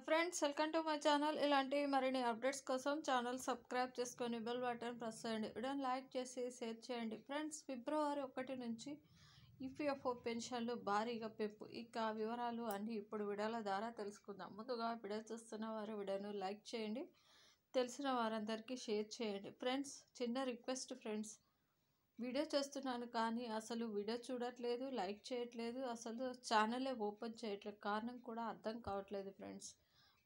Friends welcome to my channel. ఇలాంటి మరిన్ని updates కోసం ఛానల్ సబ్స్క్రైబ్ చేసుకొని బెల్ బటన్ ప్రెస్ చేయండి. వీడియోని లైక్ చేసి షేర్ చేయండి. ఫ్రెండ్స్ ఫిబ్రవరి 1 నుంచి ఈపీఎఫ్ఓ పెన్షన్లు భారీగా పెంపు. ఇక వివరాలు అన్నీ ఇప్పుడు వీడియోల ద్వారా తెలుసుకుందాం. ముందుగా వీడియో చూస్తున్న వారు వీడియోను లైక్ చేయండి, తెలిసిన వారందరికీ షేర్ చేయండి. ఫ్రెండ్స్ చిన్న రిక్వెస్ట్ ఫ్రెండ్స్, వీడియో చేస్తున్నాను కానీ అసలు వీడియో చూడట్లేదు, లైక్ చేయట్లేదు, అసలు ఛానలే ఓపెన్ చేయట్లేదు. కారణం కూడా అర్థం కావట్లేదు ఫ్రెండ్స్.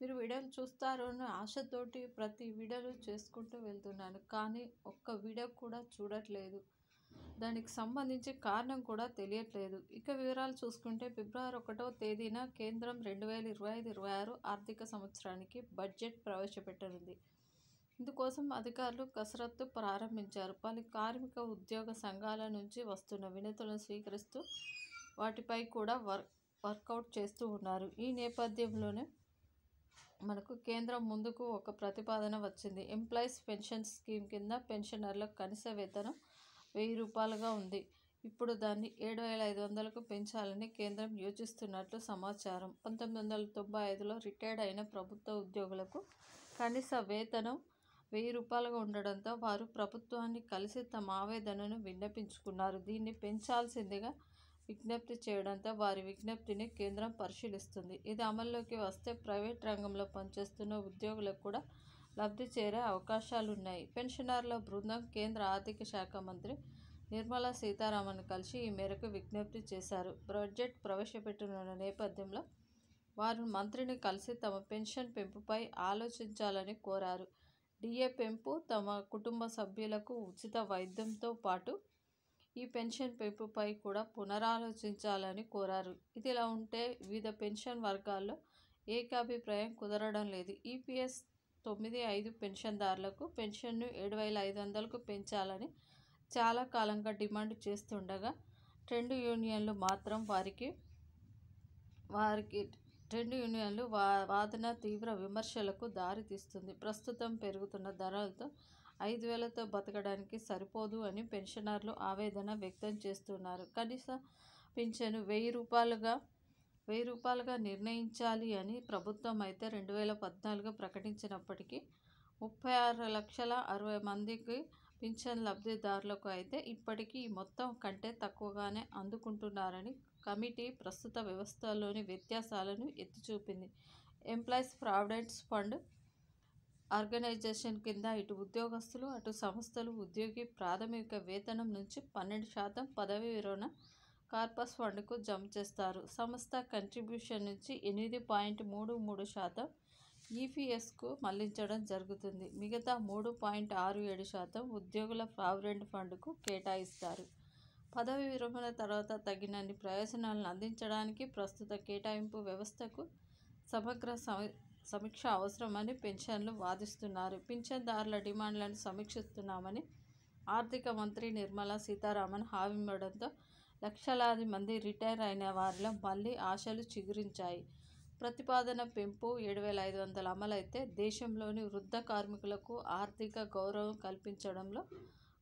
మీరు వీడియోలు చూస్తారు అని ఆశతోటి ప్రతి వీడియోలు చేసుకుంటూ వెళ్తున్నాను, కానీ ఒక్క వీడియో కూడా చూడట్లేదు. దానికి సంబంధించి కారణం కూడా తెలియట్లేదు. ఇక వివరాలు చూసుకుంటే ఫిబ్రవరి 1వ తేదీన కేంద్రం 2025-26 ఆర్థిక సంవత్సరానికి బడ్జెట్ ప్రవేశపెట్టనుంది. ఇందుకోసం అధికారులు కసరత్తు ప్రారంభించారు. పలు కార్మిక ఉద్యోగ సంఘాల నుంచి వస్తున్న వినతులను స్వీకరిస్తూ వాటిపై కూడా వర్కౌట్ చేస్తూ ఉన్నారు. ఈ నేపథ్యంలోనే మనకు కేంద్రం ముందుకు ఒక ప్రతిపాదన వచ్చింది. ఎంప్లాయీస్ పెన్షన్ స్కీమ్ కింద పెన్షనర్లకు కనీస వేతనం 1000 రూపాయలుగా ఉంది. ఇప్పుడు దాన్ని 7500కు పెంచాలని కేంద్రం యోచిస్తున్నట్లు సమాచారం. 1995లో రిటైర్డ్ అయిన ప్రభుత్వ ఉద్యోగులకు కనీస వేతనం 1000 రూపాయలుగా ఉండడంతో వారు ప్రభుత్వాన్ని కలిసి తమ ఆవేదనను విన్నపించుకున్నారు. దీన్ని పెంచాల్సిందిగా విజ్ఞప్తి చేయడంతో వారి విజ్ఞప్తిని కేంద్రం పరిశీలిస్తుంది. ఇది అమల్లోకి వస్తే ప్రైవేట్ రంగంలో పనిచేస్తున్న ఉద్యోగులకు కూడా లబ్ధి చేరే అవకాశాలున్నాయి. పెన్షనర్ల బృందం కేంద్ర ఆర్థిక శాఖ మంత్రి నిర్మలా సీతారామన్ కలిసి ఈ మేరకు విజ్ఞప్తి చేశారు. బడ్జెట్ ప్రవేశపెట్టనున్న నేపథ్యంలో వారు మంత్రిని కలిసి తమ పెన్షన్ పెంపుపై ఆలోచించాలని కోరారు. డిఏ పెంపు, తమ కుటుంబ సభ్యులకు ఉచిత వైద్యంతో పాటు ఈ పెన్షన్ పెంపుపై కూడా పునరాలోచించాలని కోరారు. ఇదిలా ఉంటే వివిధ పెన్షన్ వర్గాల్లో ఏకాభిప్రాయం కుదరడం లేదు. ఈపీఎస్ 95 పెన్షన్దారులకు పెన్షన్ను 7500కు పెంచాలని చాలా కాలంగా డిమాండ్ చేస్తుండగా ట్రేడ్ యూనియన్లు మాత్రం వారికి వాదన తీవ్ర విమర్శలకు దారితీస్తుంది. ప్రస్తుతం పెరుగుతున్న ధరలతో 5000తో బతకడానికి సరిపోదు అని పెన్షనర్లు ఆవేదన వ్యక్తం చేస్తున్నారు. కనీస పింఛను 1000 రూపాయలుగా నిర్ణయించాలి అని ప్రభుత్వం అయితే 2014 ప్రకటించినప్పటికీ 36,60,000 మందికి పింఛన్ లబ్ధిదారులకు అయితే ఇప్పటికీ ఈ మొత్తం కంటే తక్కువగానే అందుకుంటున్నారని కమిటీ ప్రస్తుత వ్యవస్థలోని వ్యత్యాసాలను ఎత్తిచూపింది. ఎంప్లాయీస్ ప్రావిడెంట్ ఫండ్ ఆర్గనైజేషన్ కింద ఇటు ఉద్యోగస్తులు అటు సంస్థలు ఉద్యోగి ప్రాథమిక వేతనం నుంచి 12% పదవీ విరమణ కార్పస్ ఫండ్కు జమ చేస్తారు. సంస్థ కంట్రిబ్యూషన్ నుంచి 8.33% ఈపీఎస్కు మళ్లించడం జరుగుతుంది. మిగతా 3.67% ఉద్యోగుల ప్రావిడెంట్ ఫండ్కు కేటాయిస్తారు. పదవీ విరమణ తర్వాత తగినన్ని ప్రయోజనాలను అందించడానికి ప్రస్తుత కేటాయింపు వ్యవస్థకు సమగ్ర సమీక్ష అవసరమని పెన్షన్లు వాదిస్తున్నారు. పింఛన్దారుల డిమాండ్లను సమీక్షిస్తున్నామని ఆర్థిక మంత్రి నిర్మలా సీతారామన్ హామీ ఇవ్వడంతో లక్షలాది మంది రిటైర్ అయిన వారిలో మళ్లీ ఆశలు చిగురించాయి. ప్రతిపాదన పెంపు 7500 అమలైతే దేశంలోని వృద్ధ కార్మికులకు ఆర్థిక గౌరవం కల్పించడంలో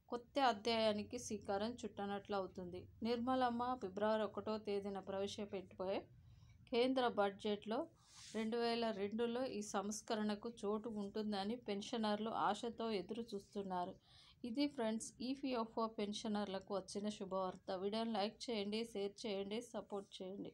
కొత్త అధ్యాయానికి శ్రీకారం చుట్టనట్లు అవుతుంది. నిర్మలమ్మ ఫిబ్రవరి 1వ తేదీన ప్రవేశపెట్టబోయే కేంద్ర బడ్జెట్లో 2002లో ఈ సంస్కరణకు చోటు ఉంటుందని పెన్షనర్లు ఆశతో ఎదురు చూస్తున్నారు. ఇది ఫ్రెండ్స్ ఈపీఎఫ్ఓ పెన్షనర్లకు వచ్చిన శుభవార్త. వీడియోని లైక్ చేయండి, షేర్ చేయండి, సపోర్ట్ చేయండి.